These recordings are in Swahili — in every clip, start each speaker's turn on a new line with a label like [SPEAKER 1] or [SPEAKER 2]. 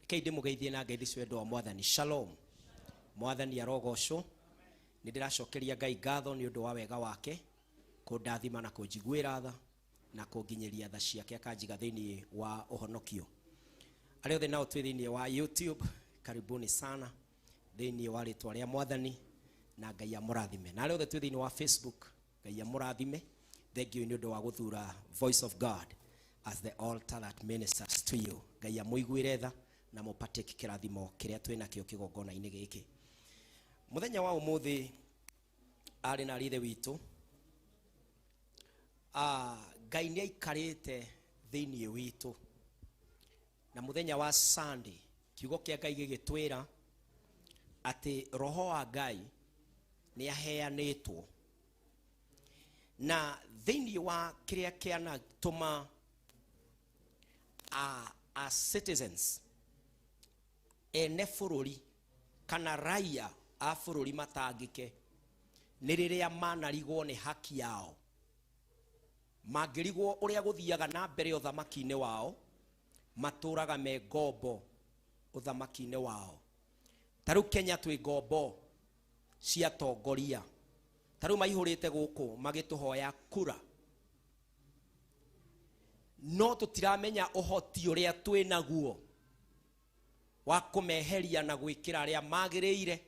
[SPEAKER 1] Keide mugeithie na ngeithi swendo wa mwathani. Shalom. Mwathani arogocwo. Nindiracokeria Ngai ngatho ni undu wa wega wake, kundathima na kunjiguira tha na kunginyeria tha ciake akanjiga thiini wa uhonokio. Ari othe nao twi thiini wa YouTube, karibuni sana thiini wa ritwa ria mwathani na Ngai amurathime. Na ari othe twi thiini wa Facebook, Ngai amurathime. Thank you ni undu wa guthura Voice of God as the altar that ministers to you. Ngai amuiguire tha na mupate kirathimo kiria twina kio kigongona-ini giki. Muthenya wa umuthi ari na rithe witu Ngai ni aikarite thiini witu, na muthenya wa Sunday kiugo kia Ngai gigitwira ati roho wa Ngai ni aheanitwo, na thiini wa kiria kiana tuma as citizens ene fururi kana raia a fururi matangike ni riria manarigwo ni haki yao, magirigwo uria guthiaga na mbere uthamaki-ini wao, maturaga me ngombo uthamaki-ini wao. Taru Kenya twi ngombo cia tongoria, taru maihurite guku magituhoya kura, no tutiramenya uhoti uria twi naguo wa kumeheria na gwikira aria magiriire,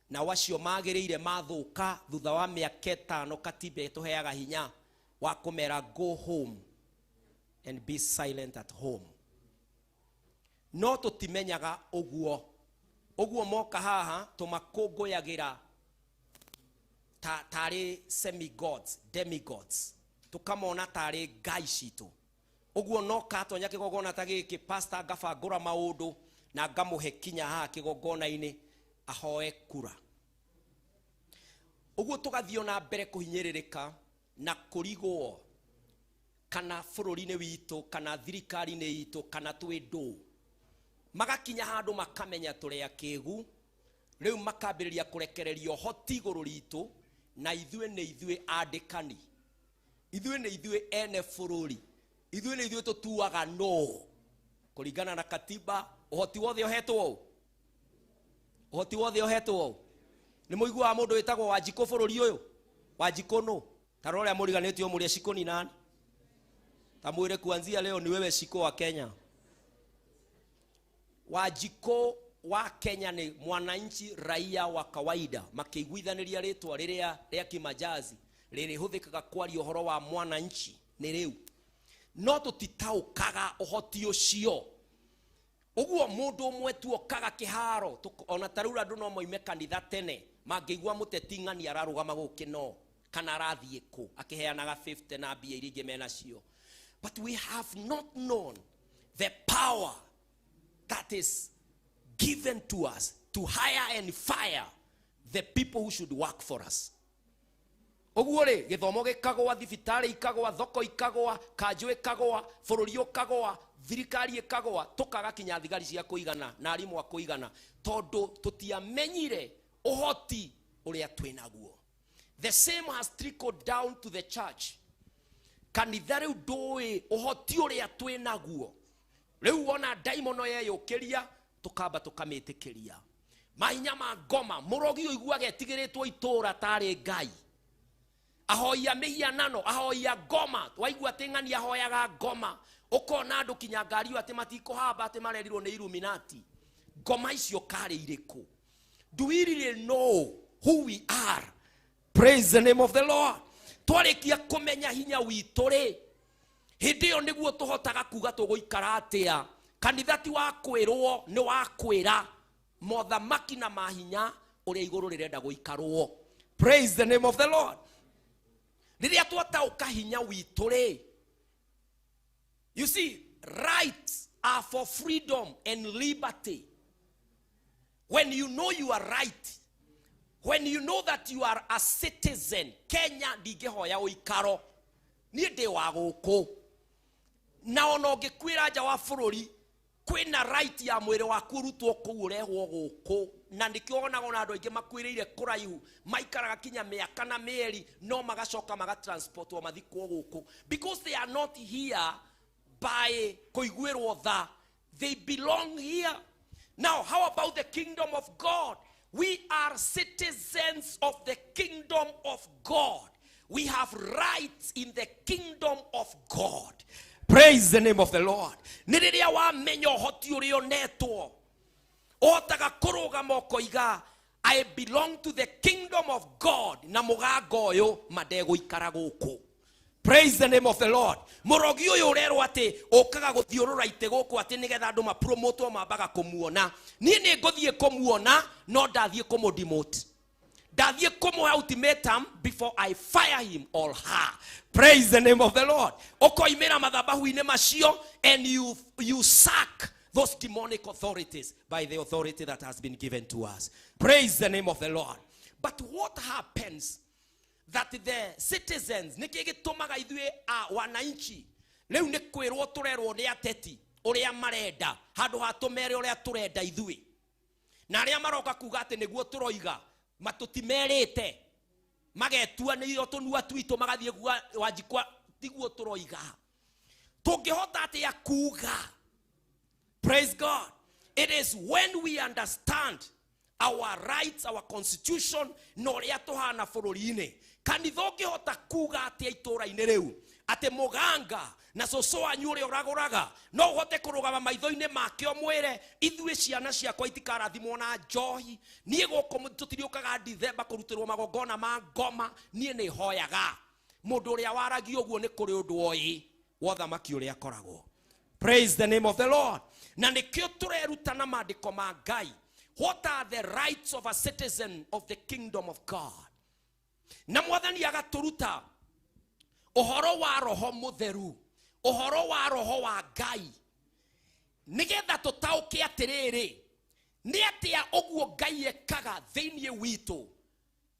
[SPEAKER 1] na wacio magiriire mathuka thutha wa miaka 5 katiba ituheaga hinya wa kumera go home and be silent at home. No tutimenyaga uguo moka haha tumakunguyagira tari semi-gods, demigods, tukamona tari ngai citu. Uguo no katonya kigogona ta giki pastor ngabangura maundu na ngamuhe kinya ha kigogona-ini ahoe kura. Uguo tugathio na mbere kuhinyiririka na kurigwo kana fururi-ini witu kana thirikari-ini yitu kana twi ndu, magakinya handu makamenya turia kigu, riu makambiriria kurekererio hoti iguru ritu, na ithue ni ithue andikani, ithue ni ithue ene fururi, ithue ni ithue tutuaga no kuringana na katiba. Uhoti wothe ohetwo, uhoti wothe ohetwo. Ni muigua wa mundu witagwo Wanjiko fururi uyu? Wanjiko no taro ria muriganitio muria Shiko ni nani? Tamwire kuanzia leo ni wewe Shiko wa Kenya. Wanjiko wa Kenya ni mwananchi raia wa kawaida, makiguithaniria ritwa riria ria kimajazi riri huthikaga kwaria uhoro wa mwananchi ni riu. No tutitaukaga uhoti ucio. Uguo mundu umwe tu okaga kiharo, ona tarura andu no moime kanitha tene mangigwa muteti ng'ani ararugama gukino kana arathie ku akiheanaga 50 na mbia iria ingi mena cio. But we have not known the power that is given to us to hire and fire the people who should work for us. Uguo ri githomo gikagwa, thibitari ikagwa, thoko ikagwa, kanju ikagwa, fururi ukagwa, thirikari ikagwa, tukaga kinya thigari cia kuigana na arimu akuigana tondu tutiamenyire uhoti uria twinaguo. The same has trickled down to the church. Kanitha riu ndui uhoti uria twinaguo. Riu wona daimono yeyukiria tukamba tukamitikiria mahinya ma ngoma, murogi uiguage tigiritwo itura tari ngai, ahoia mihianano, ahoia ngoma, waigua ting'ani ahoyaga ngoma, ukona andu kinya ngari ati matikohamba ati marerirwo ni Illuminati. Ngoma icio kari iriku? Do we really know who we are? Praise the name of the Lord. Twarikia kumenya hinya witu ri, hindi yo niguo tuhotaga kuga tuguikara atia. Kanitha ti wa kwirwo, ni wa kwira mothamaki na mahinya uria iguru rirenda guikarwo. Praise the name of the Lord. Riria twatauka hinya witu ri, you see, rights are for freedom and liberty. When you know you are right, when you know that you are a citizen, Kenya ndigehoya uikaro ni ndi wa guku, na ona ungikwira nja wa fururi kwina right ya mwiri waku rutwo kuu urehwo guku, na ndikionagwo na andu aingi makwiriire kuraihu maikaraga kinya miaka na mieri no magacoka magatransportwo mathikwo guku, because they are not here by kuiguirwo tha. They belong here. Now, how about the kingdom of God? We are citizens of the kingdom of God. We have rights in the kingdom of God. Praise the name of the Lord. Niriria wa menyo hoti urio neto. Otaga kuruga moko iga. I belong to the kingdom of God. Na mugago yo madego ikaraguko. Praise the name of the Lord. Morogio yo rero ate okaga guthiurura itegoko ate nigetha andu ma promote mabaga kumuona. Nie ne gothie kumuona no ndathie kumodimote. Ndathie kumu ultimatum before I fire him or her. Praise the name of the Lord. Okoimera madhabahu ine mashio and you sack those demonic authorities by the authority that has been given to us. Praise the name of the Lord. But what happens that the citizens nikigetumaga ithue wananchi leu ni kwirwo turerwo ni ateti uria marenda handu hatumere uria turenda ithue na aria maroka kuga ati niguo turoiga matutimerete magetua ni yo tunua twitu magathie wajikwa tiguo turoiga tungihota ati ya kuga. Praise God. It is when we understand our rights, our constitution, noria tohana fururine kanitho ngihota kuga ati itura ineriu ati muganga na soso anyure oragoraga no uhote kurugama maitho-ine make omwire ithue ciana ciakwa itikarathimwo na njohi nie guko tutiriukaga December kurutirwo magongona ma ngoma nie ni hoyaga mundu uria waragio guo ni kuri undu oi wothamaki uria akoragwo. Praise the name of the Lord. Na nikio turerutana maandiko ma Ngai. What are the rights of a citizen of the kingdom of God? Na mwathani agaturuta uhoro wa roho mutheru, uhoro wa roho wa Ngai, nigetha tutauke atiriri ni atia oguo Ngai ekaga thiini witu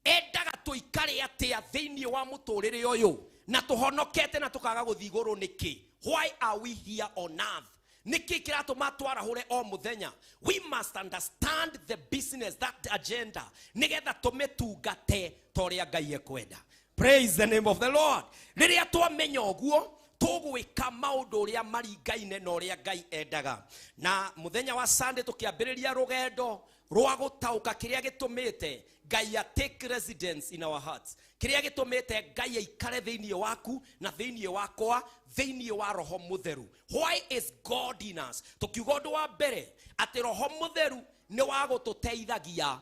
[SPEAKER 1] endaga tuikare atia thiini wa muturire uyu na tuhonokete na tukaga guthiguru niki. Why are we here on earth? Niki kirato matwara hore o muthenya. We must understand the business, that agenda. Nigetha tumetungate toria Ngai ekwenda. Praise the name of the Lord. Riria twamenya oguo tugwika maundu uria maringaine na uria Ngai endaga. Na muthenya wa Sunday tukiambiriria rugendo rwa gutauka kiria gitumite Ngai take residence in our hearts. Kiria gitumite Ngai aikare thiini waku na thiini wakwa thiini wa roho mutheru. Why is God in us? Tukiuga undu wa mbere ati roho mutheru ni wa gututeithagia.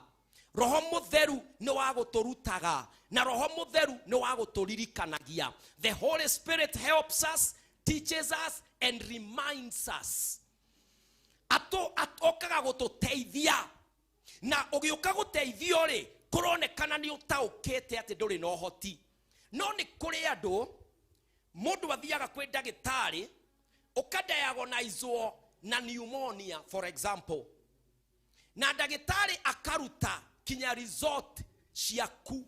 [SPEAKER 1] Roho mutheru ni wa guturutaga na roho mutheru ni wa guturirikanagia. The Holy Spirit helps us, teaches us and reminds us. Okaga gututeithia na ugiuka guteithio ri kuronekana ni utaukete ati nduri no hoti. No ni kuri andu mundu athiaga kwi ndagitari ukadiagonizewo na pneumonia for example na ndagitari akaruta kinya result ciaku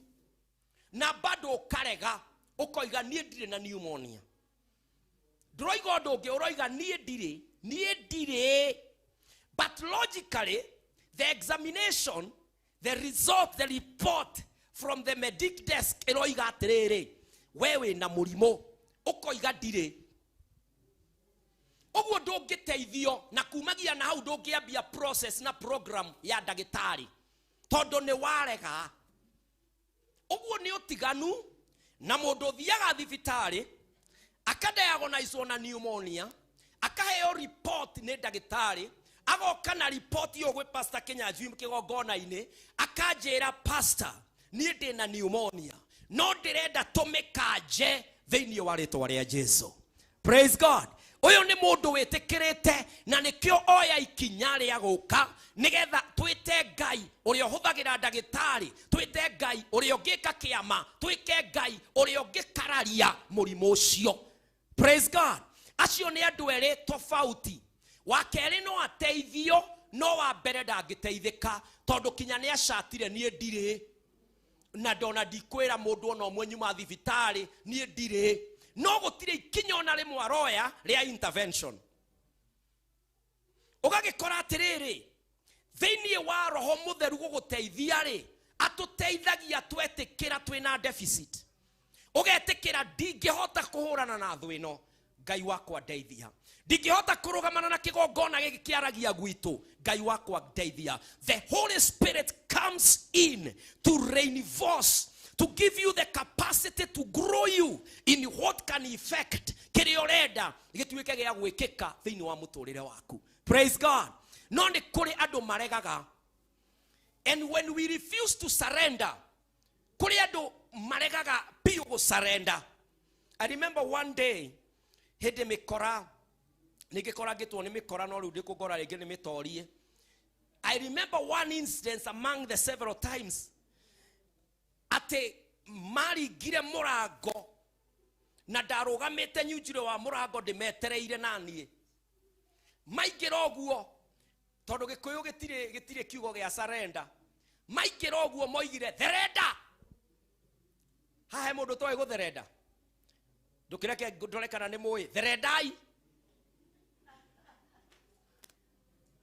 [SPEAKER 1] na bado ukarega ukoiga nie ndire na pneumonia. Droiga undu ungi uroiga nie ndire but logically the examination, the result, the report from the medic desk eroiga atiriri wewe na murimo ukoiga ndire. Oguo ndungiteithio na kumagia na hau ndungiambia process na program ya ndagitari tondu ni warega. Oguo ni utiganu na mundu thiaga thibitari akadiagonizewo na pneumonia akaheo report ni ndagitari agoka na report yo gwe Pastor Kinyanjui kigongona-ini akanjira pastor nie ndi na pneumonia no ndirenda tumikanje thiini wa ritwa ria Jesu. Praise God. Uyu ni mundu witikirite na nikio oya ikinya ria guka nigetha twite Ngai uria huthagira ndagitari, twite Ngai uria ungika kiama, twike Ngai uria ungikararia murimo ucio. Praise God. Acio ni andu eri tofauti. Wakeri no ateithio no wa mbere ndangiteithika tondu kinya ni achatire nie ndire na ndona ndikwira mundu ona omwe nyuma thibitari nie ndire no gutire ikinya ona rimwe aroya ria intervention. Ugagikora atiriri thiini wa roho mutheru guguteithia ri atuteithagia twetikira twina deficit. Ugetikira ndingihota kuhurana na thwino Ngai wakwa ndeithia. Ndingĩhota kũrũgamana na kĩgongona gĩkĩ kĩaragia gwitũ. Ngai wakwa ndeithia. The Holy Spirit comes in to reinforce, to give you the capacity to grow you in what can effect kĩrĩa ũrenda gĩtuĩke gĩa gwĩkĩka thĩinĩ wa mũtũrĩre waku. Praise God. No nĩ kũrĩ andũ maregaga. And when we refuse to surrender, kũrĩ andũ maregaga piũ gũsurrender. I remember one day, hĩndĩ mĩkora, nĩngĩkora ngĩtwo nĩ mĩkora no rĩu ndĩkũngora rĩngĩ nĩ mĩtorie. I remember one instance among the several times, atĩ maringire mũrango na ndarũgamĩte nyunjire wa mũrango ndĩmetereire na niĩ. Maingĩra ũguo, tondũ Gĩkũyũ gĩtirĩ kiugo gĩa surrender. Maingĩra ũguo moigire therenda. Hahe mũndũ toĩ gũtherenda. Ndũkĩreke ndorekana nĩ mũĩ therendai.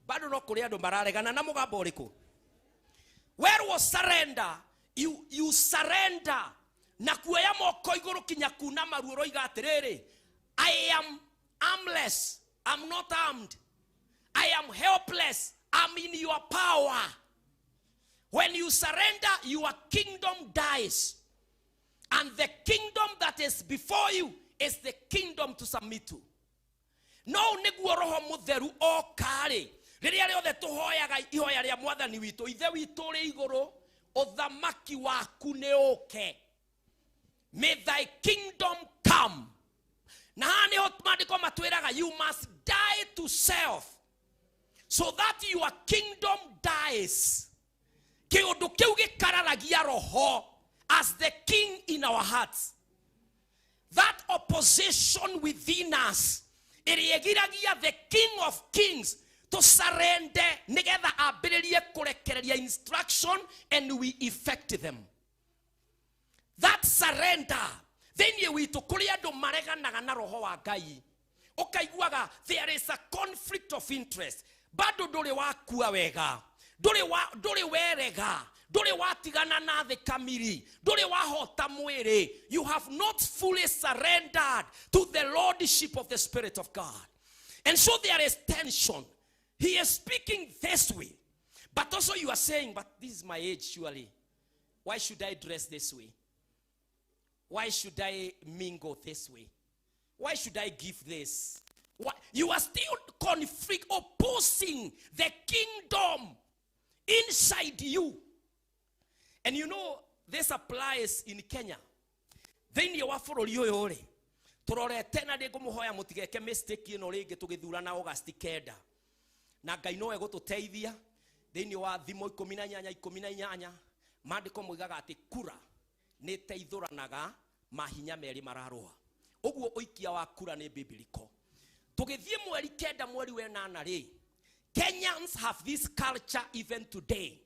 [SPEAKER 1] Bado no kũrĩ andũ mararegana na mũgambo ũrĩkũ. Where was surrender? You surrender. Na kuoya moko igũrũ kinya kuna maruo roiga atĩrĩrĩ, I am armless. I'm not armed. I am helpless. I'm in your power. When you surrender, your kingdom dies. And the kingdom that is before you is the kingdom to submit to. No nĩguo Roho Mũtheru okare. Rĩrĩa rĩothe tũhoyaga ihoya rĩa Mwathani witũ, ithe witũ ũrĩ igũrũ, ũthamaki waku nĩ ũke. May thy kingdom come. Na nĩho maandĩko matwĩraga, you must die to self so that your kingdom dies. Kĩũndũ kĩu gĩkararagia roho as the king in our hearts. That opposition within us, ĩrĩgiragia the king of kings to surrender, nĩgetha ambĩrĩrie kũrekereria instruction and we effect them. That surrender, thĩinĩ witũ kũrĩ andũ mareganaga na roho wa Ngai. Ũkaiguaga there is a conflict of interest. Bado ndũrĩ wakua wega, ndũrĩ werega, ndũrĩ watigana na thĩ kamiri, ndũrĩ wahota mwĩrĩ. You have not fully surrendered to the lordship of the Spirit of God. And so there is tension. He is speaking this way. But also you are saying, but this is my age surely. Why should I dress this way? Why should I mingle this way? Why should I give this? Why? You are still conflict, opposing the kingdom inside you. And you know, this applies in Kenya. Thĩinĩ wa bũrũri ũyũ rĩ, tũrorete na ndĩngũmũhoya mũtigeke mistake ĩno rĩngĩ tũgĩthurana August 9. Na Ngai no egũtũteithia thĩinĩ wa thimo 18:18 maandĩko moigaga atĩ kura nĩ teithũranaga mahinya merĩ mararũa. Ũguo ũikia wa kura nĩ biblical. Tũgĩthiĩ mweri 9 mweri wa 8 rĩ, Kenyans have this culture even today.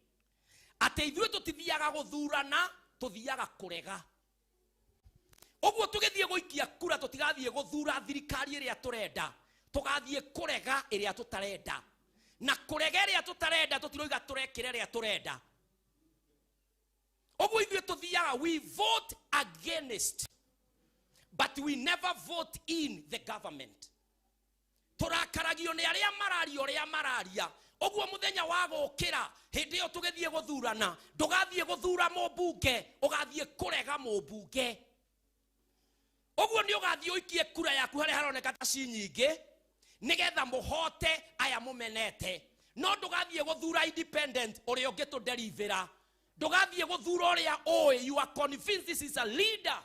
[SPEAKER 1] Atĩ ithuĩ tũtithiaga gũthurana, tũthiaga kũrega. Ũguo tũgĩthiĩ gũikia kura tũtigathiĩ gũthura thirikari ĩrĩa tũrenda, tũgathiĩ kũrega ĩrĩa tũtarenda. Na kũrega ĩrĩa tũtarenda tũtiroiga tũrekĩra ĩrĩa tũrenda. Ũguo ithuĩ tũthiaga, we vote against, but we never vote in the government. Tũrakaragio nĩ arĩa mararia ũrĩa mararia. Ũguo mũthenya wa gũkĩra hĩndĩ ĩyo tũgĩthiĩ gũthurana, ndũgathiĩ gũthura mũmbunge, ũgathiĩ kũrega mũmbunge. Ũguo nĩ ũgathiĩ ũikie kura yaku harĩa haroneka ta ci nyingĩ, nĩgetha mũhote aya mũmenete. No ndũgathiĩ gũthura independent ũrĩa ũngĩtũderivĩra. Ndũgathiĩ gũthura ũrĩa ũĩ, you are convinced this is a leader.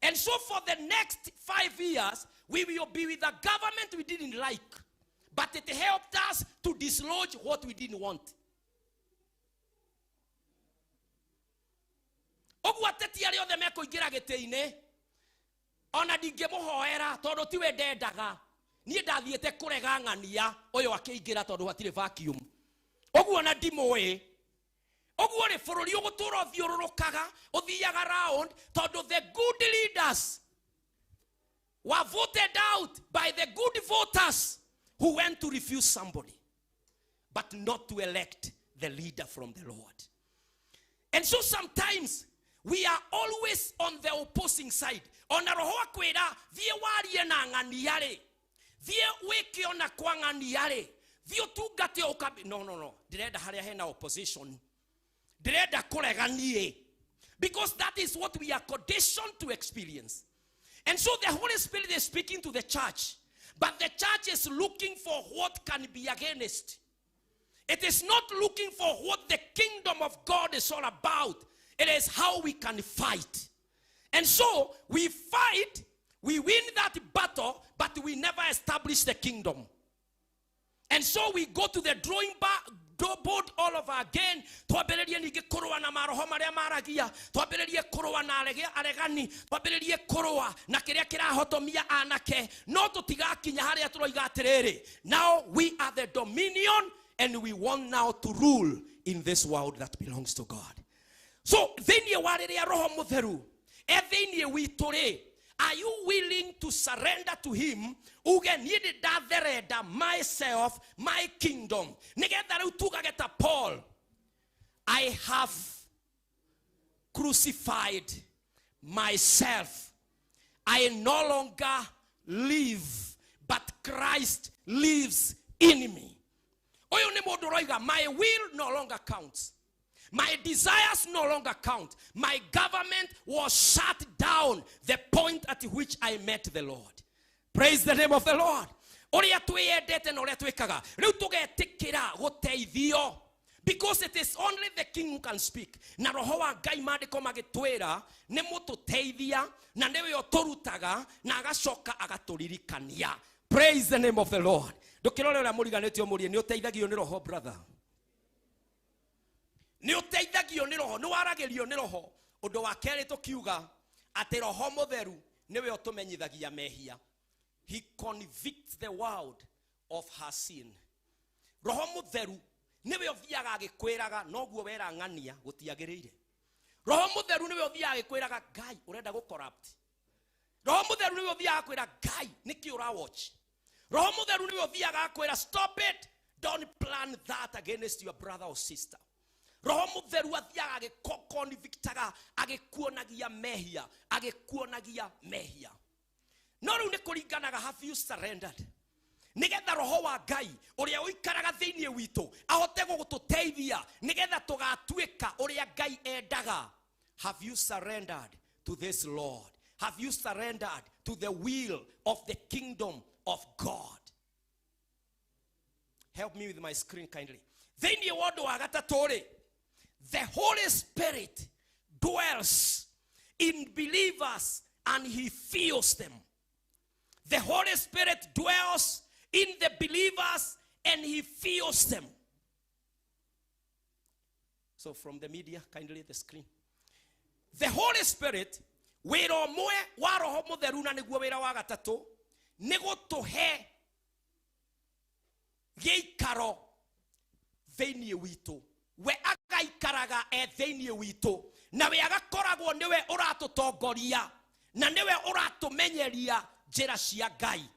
[SPEAKER 1] And so for the next 5 years, we will be with a government we didn't like. But it helped us to dislodge what we didn't want. Ũguo ateti arĩa othe mekũingĩra gĩtĩ-inĩ, ona ndingĩmũhoera tondũ tiwe ndendaga. Niĩ ndathiĩte kũrega ng'ania ũyũ akĩingĩra tondũ hatirĩ vacuum. Ũguo na ndimũĩ. Ũguo rĩ bũrũri ũgũtũra ũthiũrũrũkaga, ũthiaga round tondũ the good leaders were voted out by the good voters who went to refuse somebody, but not to elect the leader from the Lord. And so sometimes we are always on the opposing side. Ona roho akwira thie warie na nganiare, thie weke ona kwa nganiare, thie tungate ukabi. No, direnda haria hena opposition, direnda kureganie, because that is what we are conditioned to experience. And so the Holy Spirit is speaking to the church, but the church is looking for what can be against. It is not looking for what the kingdom of God is all about. It is how we can fight. And so we fight, we win that battle, but we never establish the kingdom. And so we go to the drawing board all over again. Twabelerie nige koroa na maroho maria maragia, twabelerie koroa na aregani, twabelerie koroa na kiria kirahotomia anake. No tutigakinya haria turoiga atiriri. Now we are the dominion, and we want now to rule in this world that belongs to God. So thenie wariria roho mutheru, thenie witore, are you willing to surrender to him? Uge niede da vereda myself, my kingdom. Nigetha riu tugageta Paul, I have crucified myself. I no longer live, but Christ lives in me. My will no longer counts. My desires no longer count. My government was shut down the point at which I met the Lord. Praise the name of the Lord. Because it is only the king who can speak. Na roho wa Ngai mandiko magitwira ne mututeithia na newe otorutaga na agacoka agaturirikania. Praise the name of the Lord. Ndukirore ura muriganetio murie ni uteithagio ni roho, brother. Ni uteithagio ni roho, ni waragerio ni roho. Undu wa keri tukiuga ati roho mutheru niwe otumenyithagia mehia. He convicts the world of her sin. Roho mutheru niwe othiaga agikwiraga noguo wera ngania gutiagirire. Roho mutheru niwe othiaga agikwiraga Ngai urenda go corrupt. Roho mutheru niwe othiaga akwira Ngai niki ura watch. Roho mutheru niwe othiaga akwira stop it, don't plan that against your brother or sister. Roho mutheru athiaga agikokonvictaga agikuonagia mehia, agikuonagia mehia. No riu nikuringanaga, have you surrendered? Nigetha roho wa Ngai uria uikaraga thiini witu ahote gugututeithia nigetha tugatuika uria Ngai endaga. Have you surrendered to this Lord? Have you surrendered to the will of the kingdom of God? Help me with my screen kindly. Thiini wondo wa gatatu, the Holy Spirit dwells in believers and he fills them. The Holy Spirit dwells in the believers and he fills them. So from the media, kindly the screen. The Holy Spirit, wero moe wa roho mutheru na niguo wira wa gatatu, nigutuhe giikaro thiini witu. We agaikaraga thiini witu na we agakoragwo niwe uratutongoria na niwe uratumenyeria njira cia Ngai.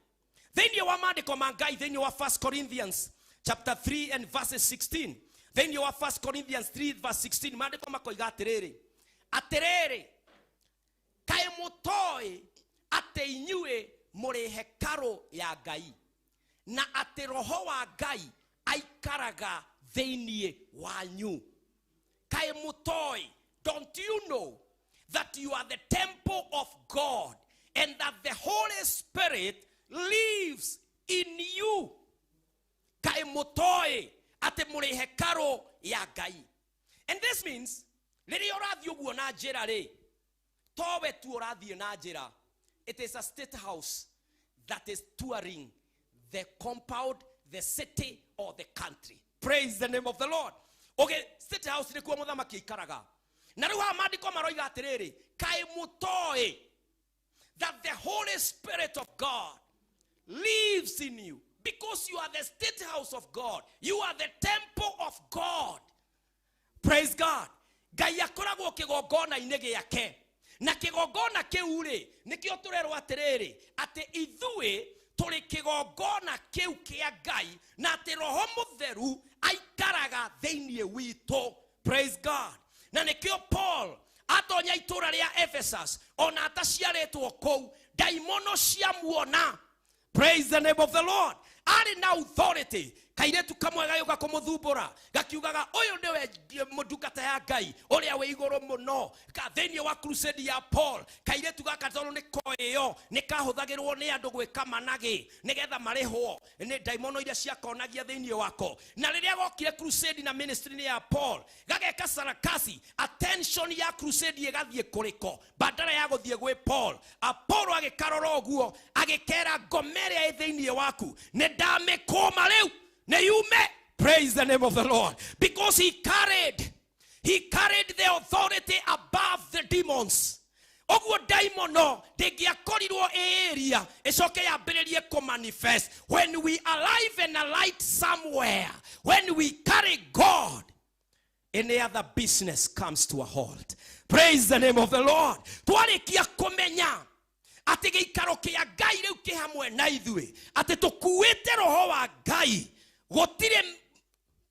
[SPEAKER 1] Thiini wa mandiko ma Ngai, thiini wa 1 Corinthians chapter 3 and verses 16. Thiini wa 1 Corinthians 3 verse 16 mandiko makoiga atiriri, kae mutoi ate inyue muri hekalu ya Ngai na ate roho wa Ngai aikaraga thiini wanyu. Kae mutoi, don't you know that you are the temple of God and that the Holy Spirit lives in you? Kae mutoi ate muri hekalu ya Ngai. And this means riri orathi uguo na njira ri towe tu orathi na njira, it is a state house that is touring the compound, the city or the country. Praise the name of the Lord. Okay, state house ni kuo muthamaki ikaraga. Na riu ha mandiko maroiga atiriri, kae mutoi that the Holy Spirit of God lives in you, because you are the state house of God. You are the temple of God. Praise God. Ngai akoragwo kigongona ine giake. Na kigongona kiu ri nikio turerwo atiriri ati ithui turi kigongona kiu kia Ngai na ati roho mutheru aikaraga thiini witu. Praise God. Na nikio Paul atonya itura ria Ephesus ona ataciaretwo kou daimono cia muona. Praise the name of the Lord. Ari na authority. Kairetu kamwe gayoka kumuthumbura gakiugaga uyu niwe mudukata ya Ngai uria we iguru muno ka theni wa crusade ya Paul. Kairetu gaka tono ni koyo ni kahuthagirwo ni andu gwika managi nigetha marihwo ni daimono iria ciakonagia theni wako. Na riria gokire crusade na ministry ni ya Paul gageka sarakasi attention ya crusade igathie kuriko badala ya guthie gwe Paul. Apollo agikarora oguo agikera gomeria theni waku ne dame koma leu. Praise the name of the Lord. Because he carried the authority above the demons. Ogwo daimono degiakorirwo area esoke ya bererie ko manifest when we alive and alight somewhere, when we carry God, any other business comes to a halt. Praise the name of the Lord. Twarikia komenya ati giikaro kia Ngai riu ki hamwe na ithui ati tukuite roho wa Ngai.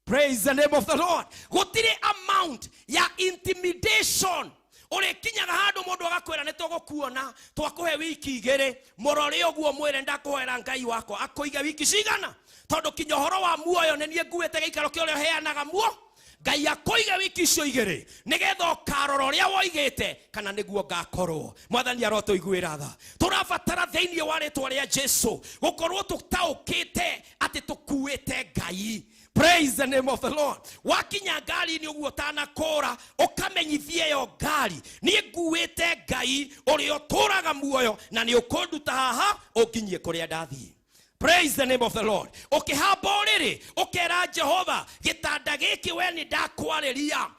[SPEAKER 1] Praise the name of the Lord. Gotire amount ya intimidation. Ore kinyaga handu mundu agakwira nitugukuona twakuhe wiki igere murori oguo mwire ndakuhera Ngai wako akoiga wiki cigana tondu kinyohoro wa muoyo ni nie nguite giikaro ki uria heanaga muo Ngai akoiga wiki icio igere nigetha ukarora uria woigite kana niguo ngakorwo. Mwathani arotuiguira tha turabatara theinie wa ritwa ria Jesu gukorwo tutaukite ati tukuite Ngai. Praise the name of the Lord. Wakinya ngari ni uguo tanakora ukamenyithie yo ngari ni nguite Ngai uria turaga muoyo na ni ukonduta haha ukinyie kuria ndathie. Praise the name of the Lord. Okihaborere okera Jehova gitanda giki we ni ndakwariria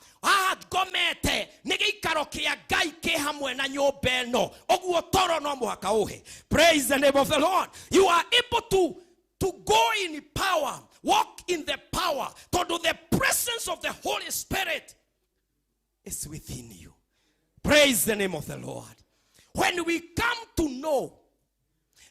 [SPEAKER 1] gomete nigiikaro kia Ngai ki hamwe na nyumba eno oguo toro no muhaka uhe. Praise the name of the Lord. You are able to go in power, walk in the power, to the presence of the Holy Spirit is within you. Praise the name of the Lord. When we come to know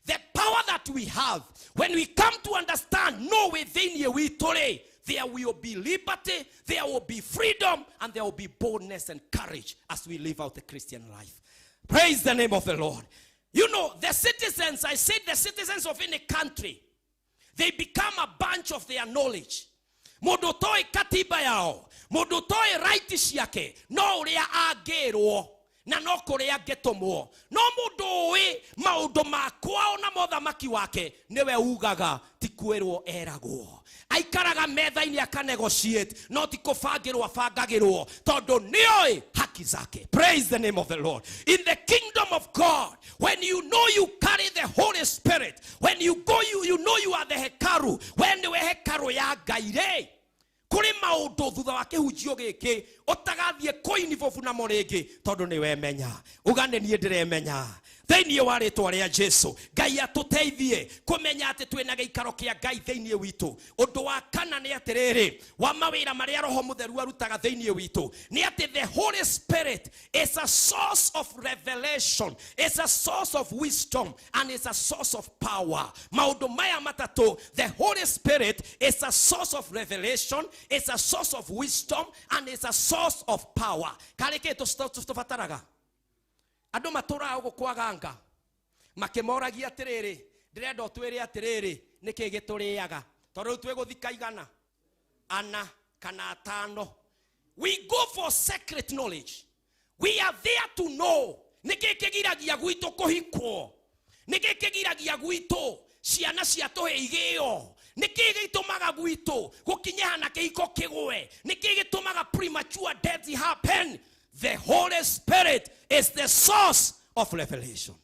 [SPEAKER 1] the power that we have, when we come to understand, know within you we today, there will be liberty, there will be freedom, and there will be boldness and courage as we live out the Christian life. Praise the name of the Lord. You know, the citizens, I said the citizens of any country, they become a bunch of their knowledge. Modotoi katiba yao, modotoi rights yake, no uria agero. Na no korea getomwo no mundu wi maundo makwa na mothamaki wake niwe ugaga tikwerwo eragwo aikaraga metha-ini akanegotiate no tikubangirwo abangagirwo tondu nioi haki zake. Praise the name of the Lord. In the kingdom of God, when you know you carry the Holy Spirit, when you go you know you are the hekaru, when we hekaru ya Ngai kuri maundo thutha wa kihunjio giki utagathie koinivofu na moregi tondu ni we menya ugane nie ndiremenya theinie wa ritwa ria Jesu. Ngai atuteithie kumenya ati twina giikaro kia Ngai theinie witu. Undu wa kana ni atiriri wa mawira maria roho mutheru arutaga theinie witu ni ati the Holy Spirit is a source of revelation, is a source of wisdom, and is a source of power. Maundu maya matatu, the Holy Spirit is a source of revelation, is a source of wisdom, and is a source of power. Kaleke tufataraga ando matura gukwaganga makemoragia atiriri ndirenda twire atiriri niki gituriaga tondu tweguthika igana ana kana atano. We go for secret knowledge. We are there to know niki kigiragia gwitu kuhikwo, niki kigiragia gwitu ciana cia tuhe igio, niki gitumaga gwitu gukinyana kihiko kigwe, niki gitumaga premature death happen. The Holy Spirit is the source of revelation.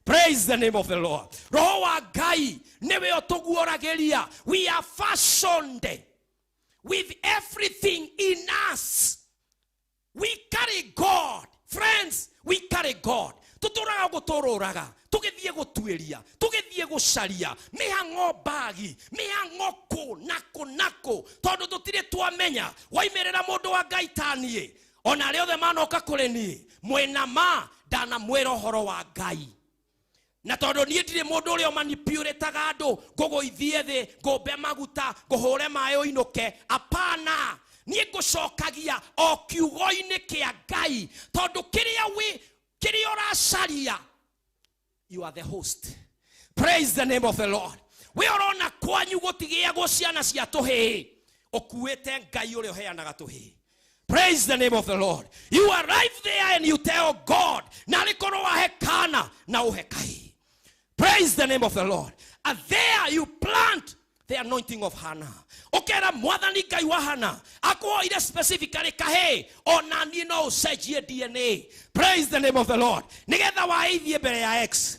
[SPEAKER 1] Praise the name of the Lord. Roho wa Ngai niwe otuguorageria. We are fashioned with everything in us. We carry God. Friends, we carry God. Tuturaga gutororaga, tugithie gutueria, tugithie gucaria, mihango bagi, mihango ko nako tondu tutire twamenya waimerera mundu wa Ngai tanie. Ona leo the mano kakureni mwena ma dana mwero horo wa Ngai na tondu nie ndire mundu uri o manipulate andu gogo ithie thi ngombe maguta gohore mayo inuke apana nie ngucokagia o kiugo-ini kia Ngai tondu kiria uracaria. You are the host. Praise the name of the Lord. We orona kwanyu gutigiagwo ciana cia tuhi okuite Ngai uria uheanaga tuhi. Praise the name of the Lord. You arrive there and you tell God, nalikoro wa hekana na uhekai. Praise the name of the Lord. And there you plant the anointing of Hannah. Okera mwathani Ngai wa Hannah akwo ire specifically kahe ona ni no ucenjie DNA. Praise the name of the Lord. Nigetha waithie mbere ya X.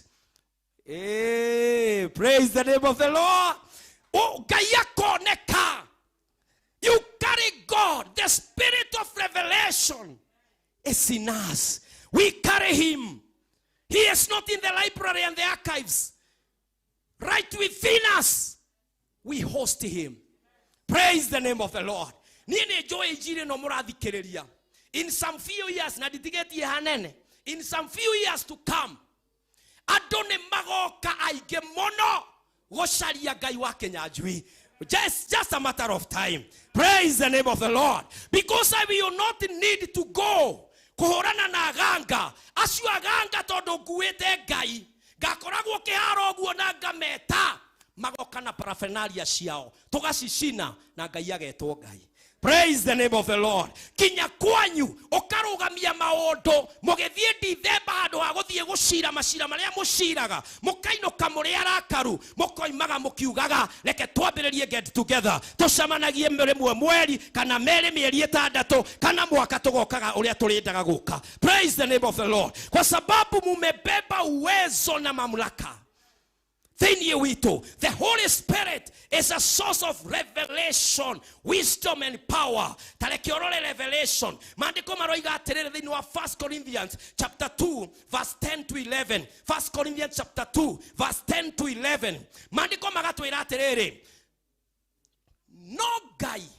[SPEAKER 1] Hey, praise the name of the Lord. Oh, Ngai akoneka. You carry God. The spirit of revelation is in us. We carry him. He is not in the library and the archives. Right within us, we host him. Praise the name of the Lord. In some few years, in some few years to come, adone magoka aige mono gosharia Ngai wa Kinyanjui. Just a matter of time. Praise the name of the Lord. Because I will not need to go kuhorana na aganga. Asu aganga todo guete Ngai. Gakoragwo kiharo guo na ngameta. Magoka na paraphernalia ciao. Tugacicina na Ngai agetwo Ngai. Praise the name of the Lord. Kinya kwanyu okarugamia maondo mugethie Dithemba handu ha guthie gucira macira maria muciraga mukainoka muri arakaru mukoimaga mukiugaga reke twambiririe get together tucamanagie rimwe mweri kana meri mieri itandatu kana mwaka tugokaga uria turindaga guka. Praise the name of the Lord. Kwa sababu mumebeba uwezo na mamlaka. The Holy Spirit is a source of revelation, wisdom and power. Revelation. Mandiko maroiga aterere thini wa 1 Corinthians chapter 2 verse 10 to 11. 1 Corinthians chapter 2 verse 10 to 11. Mandiko magatwira aterere. No Ngai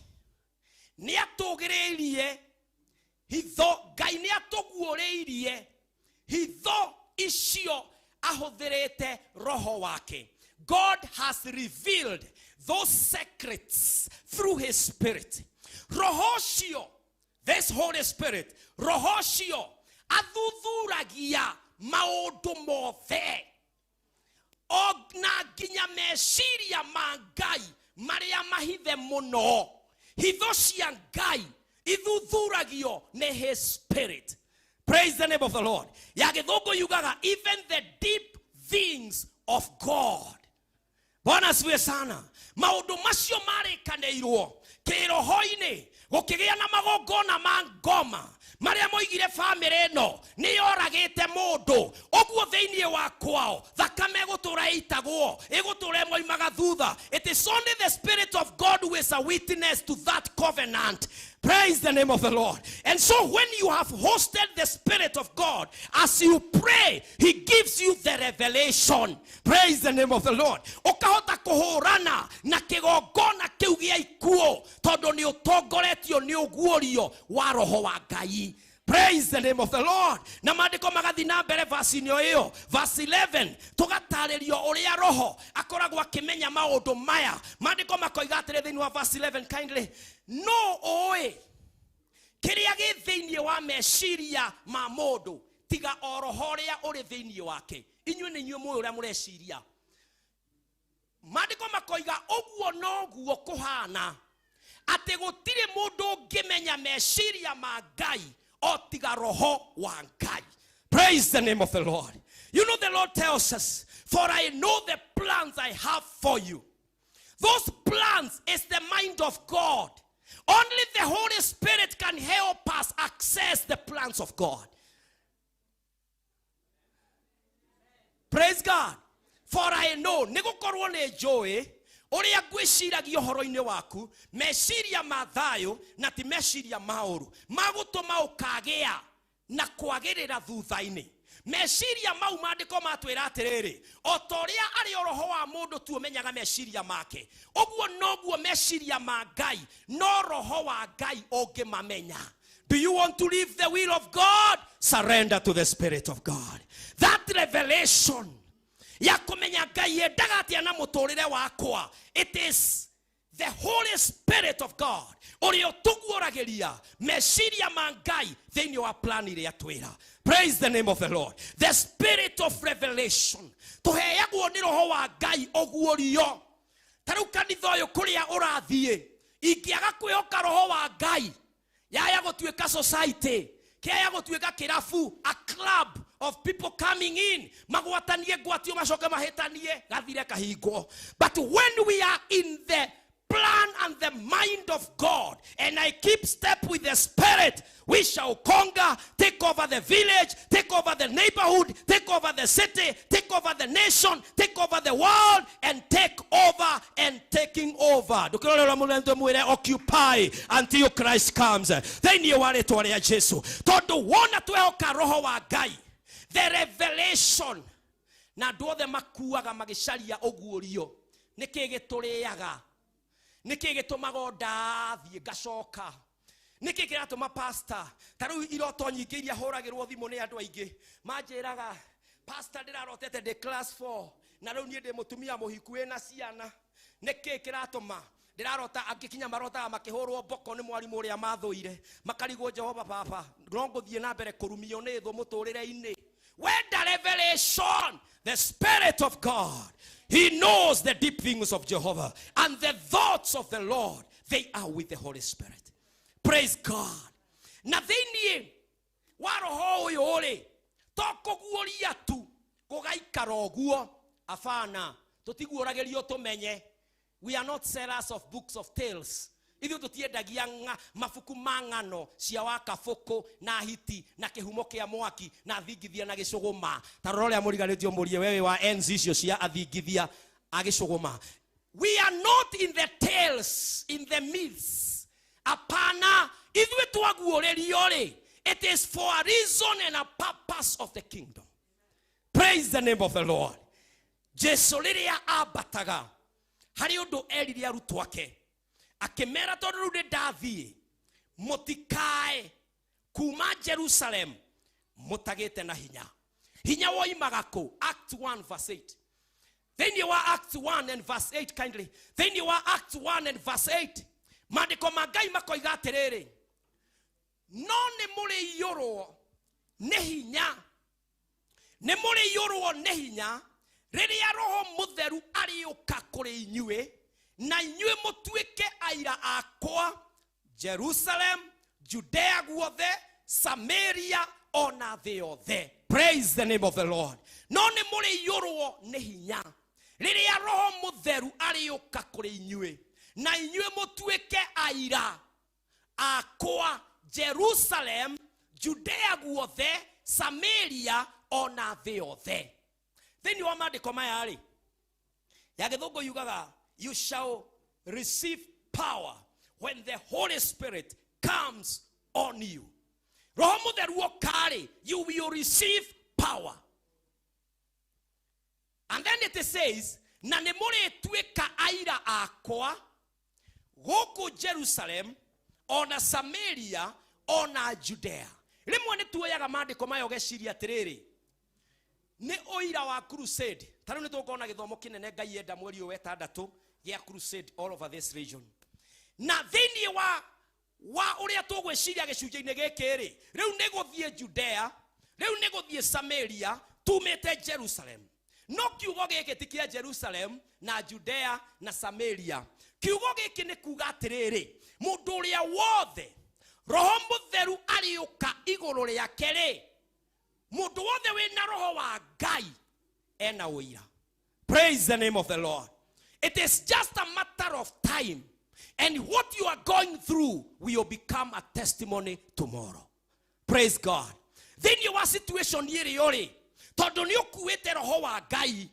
[SPEAKER 1] ni atugireirie hitho Ngai ni atuguoreirie hitho icio ahothirete roho wake. God has revealed those secrets through his spirit. Rohoshio, this Holy Spirit, rohoshio athuturagia maundu mothe ogna ginya meciria ma Ngai maria mahithe muno. Hitho cia Ngai ithuthuragio ne his spirit. Praise the name of the Lord. Yagethongo yugaga even the deep things of God. Bwana asifiwe sana. Maundu macio marikaneirwo kiroho-ini gukigia na magongona ma ngoma maria moigire family eno ni yoragite mundu oguo thiini wa kwao thakame gutura itagwo igutura moimaga thutha. It is only the Spirit of God who is a witness to that covenant. Praise the name of the Lord. And so when you have hosted the Spirit of God, as you pray, he gives you the revelation. Praise the name of the Lord. Okahota kuhurana na kigongona kiu gia ikuo tondu ni utongoretio ni uguorio wa roho wa Ngai. Praise the name of the Lord. Na maandiko magathi na mbere verse iyo verse 11 tugataririo uria roho akoragwo akimenya maundu maya. Maandiko makoiga atire thiini wa verse 11 kindly. No oe kiria gi thiini wa meciria ma mundu tiga oroho ria uri thiini wake. Inywe ni nywe moyo uria mureciria. Maandiko makoiga oguo no guo kuhana ati gutire mundu ngimenya meciria ma Ngai otiga roho wa Ngai. Praise the name of the Lord. You know the Lord tells us, for I know the plans I have for you. Those plans is the mind of God. Only the Holy Spirit can help us access the plans of God. Praise God. For I know, nigukorwo ni joy uria gwiciragia horo-ini waku meciria ma thayo na ti meciria mauru magutuma ukagia na kwagirira thutha-ini. Meciria mau maandiko matwira atiriri otoria ari roho wa mundu tu menyaga meciria make oguo noguo meciria ma Ngai no roho wa Ngai ongimamenya. Do you want to live the will of God? Surrender to the Spirit of God. That revelation ya kumenya Ngai endaga atia na muturire wakwa, it is the Holy Spirit of God, Orio tuguorageria, meshiria mangai, then you are planning twira. Praise the name of the Lord. The spirit of revelation. Toheyaguo ni roho wa Ngai oguorio. Taru kanitha yo kuria urathie. Ingiaga kwihoka roho wa Ngai. Yaya gutuika society. Kaya gutuika kirafu, a club of people coming in. Magwatanie gwatio mashoka mahetanie, gathire kahingo. But when we are in the plan and the mind of God, and I keep step with the Spirit, we shall conquer, take over the village, take over the neighborhood, take over the city, take over the nation, take over the world, and take over and taking over. Occupy until Christ comes. Then you are to Jesus. Todo wana tuehoka roho wa Ngai. The revelation. Na do the makuaga magisharia oguorio. Nikigetureaga. Niki gitumago ndathie gacoka niki kiratuma pastor taru iroto nyingi iria horagirwo thimu ni andu aingi manjiraga pastor ndirarotete de class 4 na riu nie ndi mutumia muhiku ena ciana niki kiratuma ndirarota angikinya marota makihurwo boko ni mwarimu uria mathuire makarigwo Jehova papa rongo thie na mbere kurumio ni thu muturire-ini. When the revelation, the Spirit of God, He knows the deep things of Jehovah, and the thoughts of the Lord, they are with the Holy Spirit. Praise God. Na thini waroho yole toko guoria tu kugaikara oguo afana tutiguoragerio tumenye. We are not sellers of books of tales. Ithu tutiendagia mafuku mangano cia wakaboko na hiti na kihumo kia mwaki na thingithia na gicuguma tarore amuriganitio murie wewe wa enzi icio cia athingithia agicuguma. We are not in the tales, in the myths. Apana ithu twaguorerio ri. It is for a reason and a purpose of the kingdom. Praise the name of the Lord. Jesu riria abataga hari undu erire arutwo ake akemera tondu de Davi mutikae kuma Jerusalem mutagete na hinya woimaga ku. Act 1 verse 8. Then you are Act 1 and verse 8 kindly. Then you are Act 1 and verse 8. Mandiko magai makoiga atiriri no ni muri yoro nehinya riria roho mutheru ariuka kuri inyue na inyue mutuike aira akwa Jerusalem, Judea guothe, Samaria ona theothe. Praise the name of the Lord. No ni muri yorwo ni hinya riria roho mutheru ariuka kuri inyue na inyue mutuike aira akwa Jerusalem, Judea guothe, Samaria ona theothe. Then you are mandiko mayari ya githungu yugaga you shall receive power when the Holy Spirit comes on you. Roho mutheru okari, you will receive power. And then it says na ne muri tuika aira akwa goku Jerusalem ona Samaria ona Judea. Rimwe ni tuoyaga mandiko mayo geciria atiriri ni oira wa crusade. Taru ni tukona githomo kinene Ngai enda mweri wetandatu ya crusade all over this region. Na thini wa uria tugwiciria gicunjĩ-inĩ gĩkĩ ri riu ni guthie Judea, riu ni guthie Samaria, tumete Jerusalem. No kiugo gĩkĩ ti kia Jerusalem na Judea na Samaria. Kiugo gĩkĩ ni kuga atiriri mundu uria wothe roho mutheru ariuka iguru riake ri mundu wothe wina roho wa Ngai ena uira. Praise the name of the Lord. It is just a matter of time, and what you are going through will become a testimony tomorrow. Praise God. Then your situation yiri yori tondu ni ukuite roho wa Ngai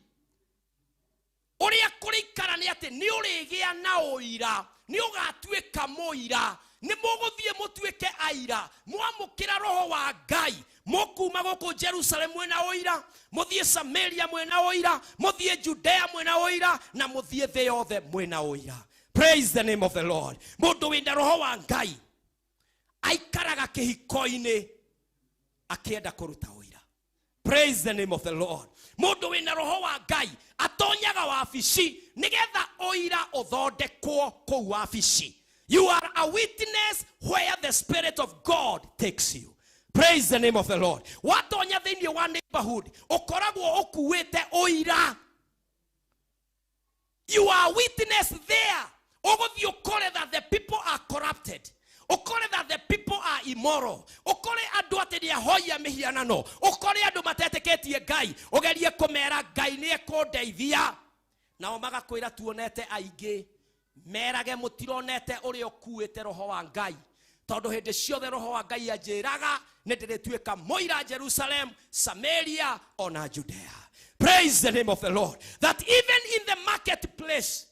[SPEAKER 1] uria kurikara ni ati ni urigia na uira ni ugatuika muira ni muguthie mutuike aira mwamukira roho wa Ngai mukuma goko Jerusalem mwena oira muthie Samaria mwena oira muthie Judea mwena oira na muthie the yothe mwena oira. Praise the name of the Lord. Mundu wina roho wa Ngai aikaraga kihiko-ini akienda kuruta oira. Praise the name of the Lord. Mundu wina roho wa Ngai atonyaga wabici nigetha oira uthondekwo kou wabici. You are a witness where the Spirit of God takes you. Praise the name of the Lord. Watonya thiini wa neighborhood ukoragwo ukuwete oira. You are a witness there. Ogothi ukore that the people are corrupted. Ukore that the people are immoral. Ukore andu ati ni ahoya mihianano. Ukore andu mateteketie Ngai. Ugerie kumera Ngai ni ekundeithia. Na magakwira tuonete aingi. Merage mutironete uri okuite roho wa Ngai. Tondu hindi ciothe roho wa Ngai anjiraga ndirituika moira Jerusalem, Samaria, ona Judea. Praise the name of the Lord. That even in the marketplace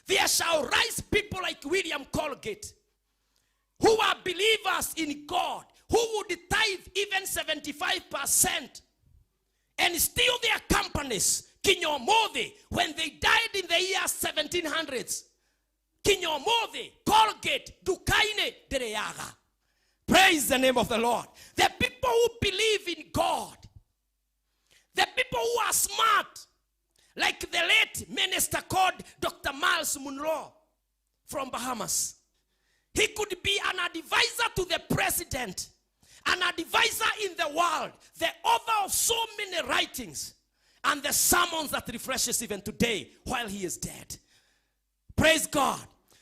[SPEAKER 1] there shall rise people like William Colgate, who are believers in God, who would tithe even 75% and steal their companies. Kinyanjui, when they died in the year 1700s, Kinyanjui, Colgate, Dukaine, Dereyaga. Praise the name of the Lord. The people who believe in God, the people who are smart, like the late minister called Dr. Miles Monroe from Bahamas. He could be an advisor to the president, an advisor in the world, the author of so many writings, and the sermons that refreshes even today while he is dead. Praise God.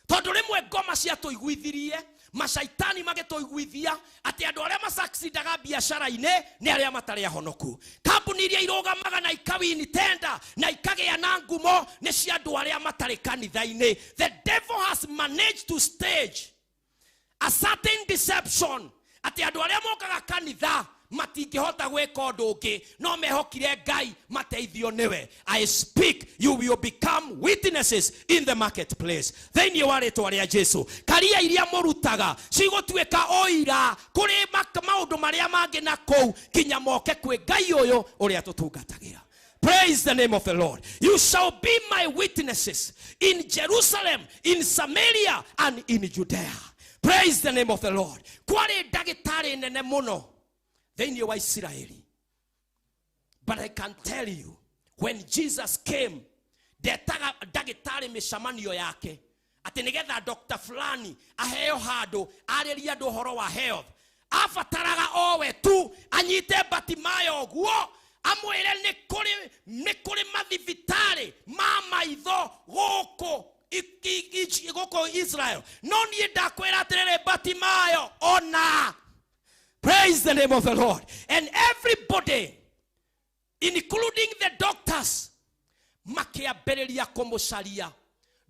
[SPEAKER 1] Todolemwe goma cia toiguithirie, mashaitani magetoiguithia ati andu aria masaksidaga biashara-ine ni aria matari ahonoku. Kambuni iria irogamaga na ikawini tenda na ikagea na ngumo ni cia andu aria matari kanitha-ine. The devil has managed to stage a certain deception ati andu aria mokaga kanitha matingihota gweka undu ungi no mehokire Ngai mateithio niwe. I speak, you will become witnesses in the marketplace. Then you are to ria Jesu karia iria morutaga cigotuika oira kuri maundu maria mangi na kou kinya moke kwi Ngai uyu uria tutungatagira. Praise the name of the Lord. You shall be my witnesses in Jerusalem, in Samaria, and in Judea. Praise the name of the Lord. Kwari dagitari nene muno theni wa Israeli. But I can tell you, when Jesus came, detaga dagitari mishamanio yake ati nigetha Dr. Fulani aheo hado areria ndo horo wa health afataraga owe tu anyite Batimayo guo amwire nikuri mathibitari mama idho goko Israel no nie ndakwira atirere Batimayo ona. Praise the name of the Lord. And everybody, including the doctors, makiambiriria kumucaria.